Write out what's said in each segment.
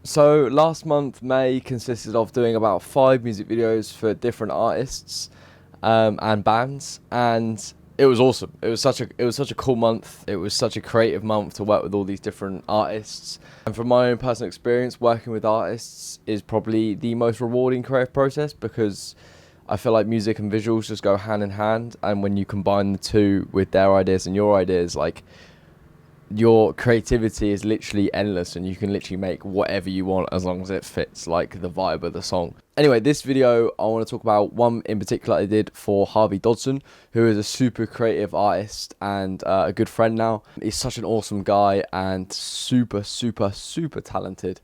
So last month, May consisted of doing about 5 music videos for different artists and bands, and it was awesome. It was such a cool month. It was such a creative month to work with all these different artists. And from my own personal experience, working with artists is probably the most rewarding creative process because I feel like music and visuals just go hand in hand, and when you combine the two with their ideas and your ideas, like your creativity is literally endless and you can literally make whatever you want as long as it fits like the vibe of the song. Anyway, this video I want to talk about one in particular I did for Harvey Dodgson, who is a super creative artist and a good friend now. He's such an awesome guy and super talented.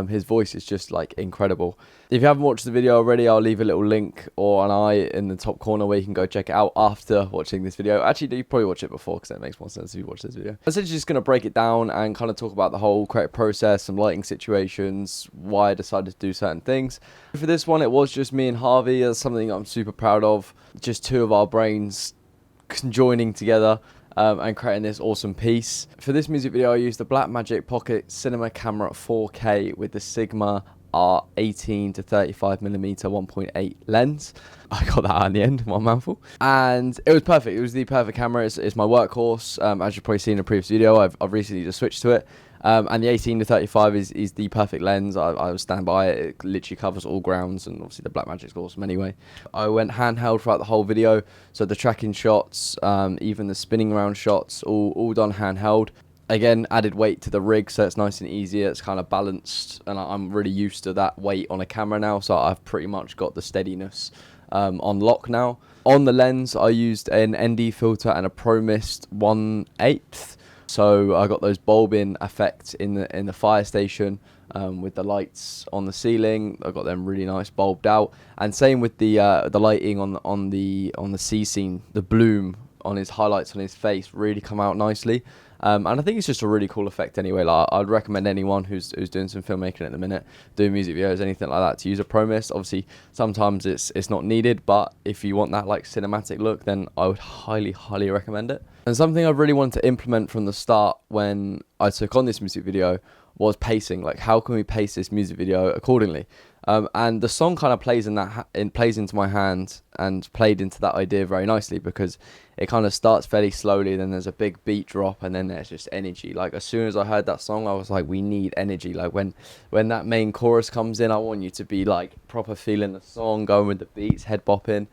His voice is just like incredible. If you haven't watched the video already, I'll leave a little link or an eye in the top corner where you can go check it out after watching this video. Actually, you probably watch it before because it makes more sense if you watch this video. I'm essentially just going to break it down and kind of talk about the whole creative process, some lighting situations, why I decided to do certain things. For this one, it was just me and Harvey. That's something I'm super proud of. Just two of our brains conjoining together and creating this awesome piece. For this music video, I used the Blackmagic Pocket Cinema Camera 4K with the Sigma R 18 to 35mm 1.8 lens. I got that out in the end, one mouthful. And it was perfect. It was the perfect camera. It's my workhorse. As you've probably seen in a previous video, I've recently just switched to it. And the 18 to 35 is the perfect lens. I would stand by it. It literally covers all grounds, and obviously the Blackmagic's awesome anyway. I went handheld throughout the whole video, so the tracking shots, even the spinning around shots, all done handheld. Again, added weight to the rig, so it's nice and easy. It's kind of balanced, and I'm really used to that weight on a camera now, so I've pretty much got the steadiness on lock now. On the lens, I used an ND filter and a Pro Mist 1/8. So I got those bulbing effects in the fire station with the lights on the ceiling. I got them really nice bulbed out, and same with the lighting on the sea scene. The bloom on his highlights on his face really come out nicely. And I think it's just a really cool effect anyway. Like, I'd recommend anyone who's doing some filmmaking at the minute, doing music videos, anything like that, to use a Pro Mist. Obviously, sometimes it's not needed, but if you want that like cinematic look, then I would highly recommend it. And something I really wanted to implement from the start when I took on this music video was pacing. Like, how can we pace this music video accordingly? And the song kind of plays plays into my hand and played into that idea very nicely, because it kind of starts fairly slowly, then there's a big beat drop, and then there's just energy. Like, as soon as I heard that song, I was like, we need energy. Like, when that main chorus comes in, I want you to be like proper feeling the song, going with the beats, head bopping.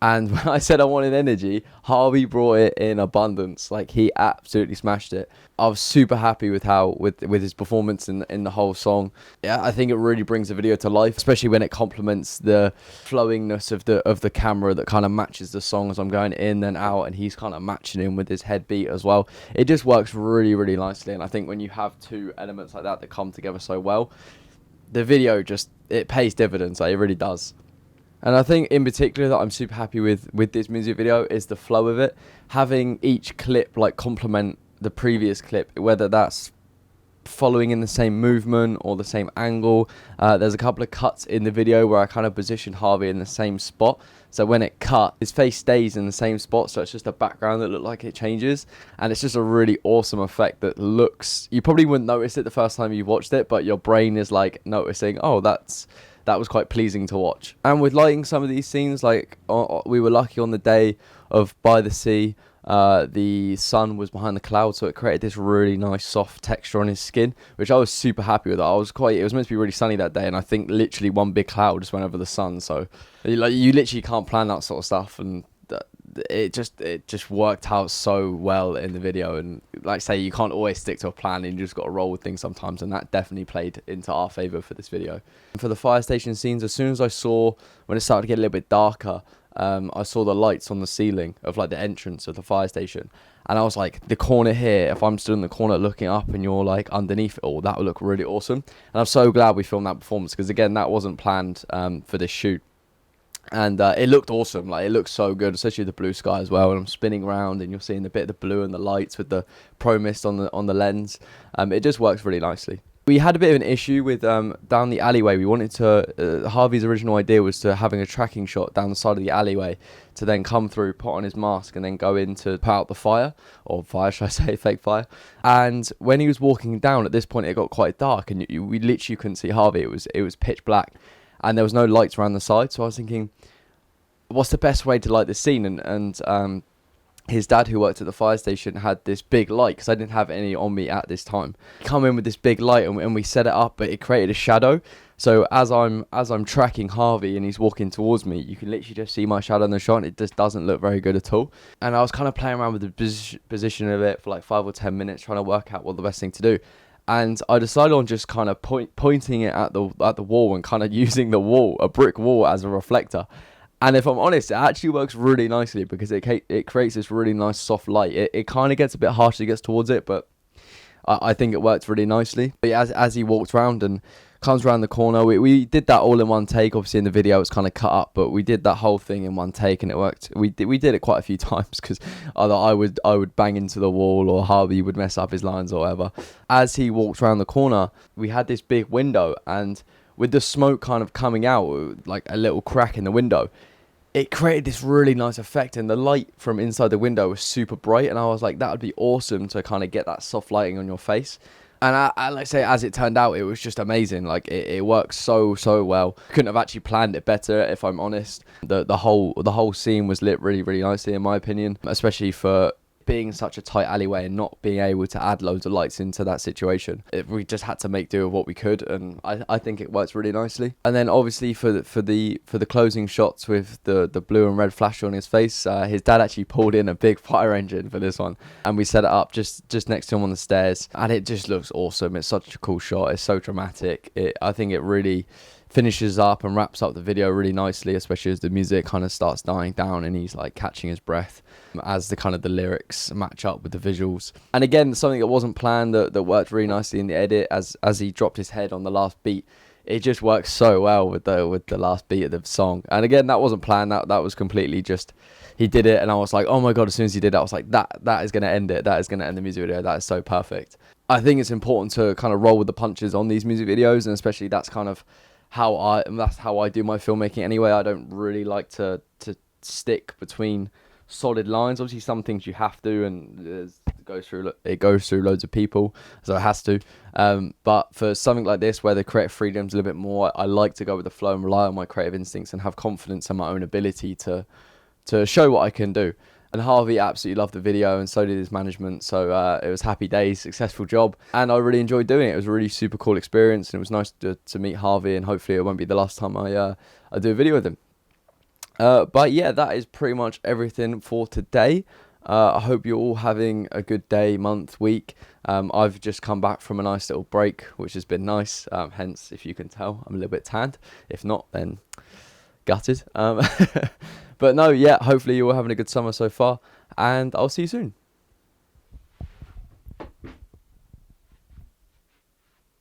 And when I said I wanted energy, Harvey brought it in abundance. Like, he absolutely smashed it. I was super happy with with his performance in the whole song. Yeah, I think it really brings the video to life, especially when it complements the flowingness of the camera that kind of matches the song as I'm going in and out, and he's kind of matching in with his head beat as well. It just works really nicely, and I think when you have two elements like that come together so well, the video it pays dividends. Like, it really does. And I think in particular that I'm super happy with this music video is the flow of it. Having each clip like complement the previous clip, whether that's following in the same movement or the same angle. There's a couple of cuts in the video where I kind of positioned Harvey in the same spot. So when it cut, his face stays in the same spot, so it's just a background that looked like it changes. And it's just a really awesome effect that looks... You probably wouldn't notice it the first time you watched it, but your brain is like noticing, oh, that was quite pleasing to watch. And with lighting some of these scenes, like we were lucky on the day of By the Sea, the sun was behind the clouds, so it created this really nice soft texture on his skin, which I was super happy with. It was meant to be really sunny that day, and I think literally one big cloud just went over the sun, so like you literally can't plan that sort of stuff, and it just worked out so well in the video. And like I say, you can't always stick to a plan, and you just got to roll with things sometimes, and that definitely played into our favor for this video. And for the fire station scenes, as soon as I saw when it started to get a little bit darker, I saw the lights on the ceiling of like the entrance of the fire station, and I was like, the corner here, if I'm stood in the corner looking up and you're like underneath it all, that would look really awesome. And I'm so glad we filmed that performance, because again, that wasn't planned for this shoot. And it looked awesome. Like, it looked so good, especially the blue sky as well. And I'm spinning around, and you're seeing a bit of the blue and the lights with the Pro Mist on the lens. It just works really nicely. We had a bit of an issue with down the alleyway. We wanted to, Harvey's original idea was to having a tracking shot down the side of the alleyway to then come through, put on his mask, and then go in to put out the fire, or fire, should I say, fake fire. And when he was walking down, at this point it got quite dark, and we literally couldn't see Harvey. It was pitch black, and there was no lights around the side. So I was thinking, what's the best way to light this scene? And his dad, who worked at the fire station, had this big light, because I didn't have any on me at this time. Come in with this big light, and we set it up, but it created a shadow. So as I'm tracking Harvey and he's walking towards me, you can literally just see my shadow in the shot, and it just doesn't look very good at all. And I was kind of playing around with the position of it for like 5 or 10 minutes, trying to work out what the best thing to do. And I decided on just kind of pointing it at the wall, and kind of using the wall, a brick wall, as a reflector. And if I'm honest, it actually works really nicely, because it creates this really nice soft light. It kind of gets a bit harsh as it gets towards it, but I think it works really nicely. But yeah, as he walked around and comes around the corner, we did that all in one take. Obviously in the video it's kind of cut up, but we did that whole thing in one take, and it worked. We did it quite a few times, because either I would bang into the wall, or Harvey would mess up his lines or whatever. As he walked around the corner, we had this big window, and with the smoke kind of coming out, like a little crack in the window, it created this really nice effect, and the light from inside the window was super bright, and I was like, that would be awesome to kind of get that soft lighting on your face. And I like say, as it turned out, it was just amazing. Like it works so well. Couldn't have actually planned it better, if I'm honest. The whole scene was lit really, really nicely, in my opinion, especially for being such a tight alleyway and not being able to add loads of lights into that situation. We just had to make do with what we could, and I think it works really nicely. And then obviously for the closing shots with the blue and red flash on his face, his dad actually pulled in a big fire engine for this one, and we set it up just next to him on the stairs, and it just looks awesome. It's such a cool shot. It's so dramatic. I think it really finishes up and wraps up the video really nicely, especially as the music kind of starts dying down and he's like catching his breath as the lyrics match up with the visuals. And again, something that wasn't planned that worked really nicely in the edit, as he dropped his head on the last beat. It just works so well with the last beat of the song. And again, that wasn't planned. That was completely just, he did it, and I was like, oh my god, as soon as he did it, I was like, that is going to end it. That is going to end the music video. That is so perfect. I think it's important to kind of roll with the punches on these music videos, and especially that's how I do my filmmaking anyway. I don't really like to stick between solid lines. Obviously some things you have to, and it goes through loads of people, so it has to, but for something like this where the creative freedom's a little bit more, I like to go with the flow and rely on my creative instincts and have confidence in my own ability to show what I can do. And Harvey absolutely loved the video, and so did his management. So it was happy days, successful job, and I really enjoyed doing it. It was a really super cool experience, and it was nice to meet Harvey, and hopefully it won't be the last time I do a video with him. But yeah, that is pretty much everything for today. I hope you're all having a good day, month, week. I've just come back from a nice little break, which has been nice. Hence, if you can tell, I'm a little bit tanned. If not, then gutted. But no, yeah, hopefully you're all having a good summer so far, and I'll see you soon.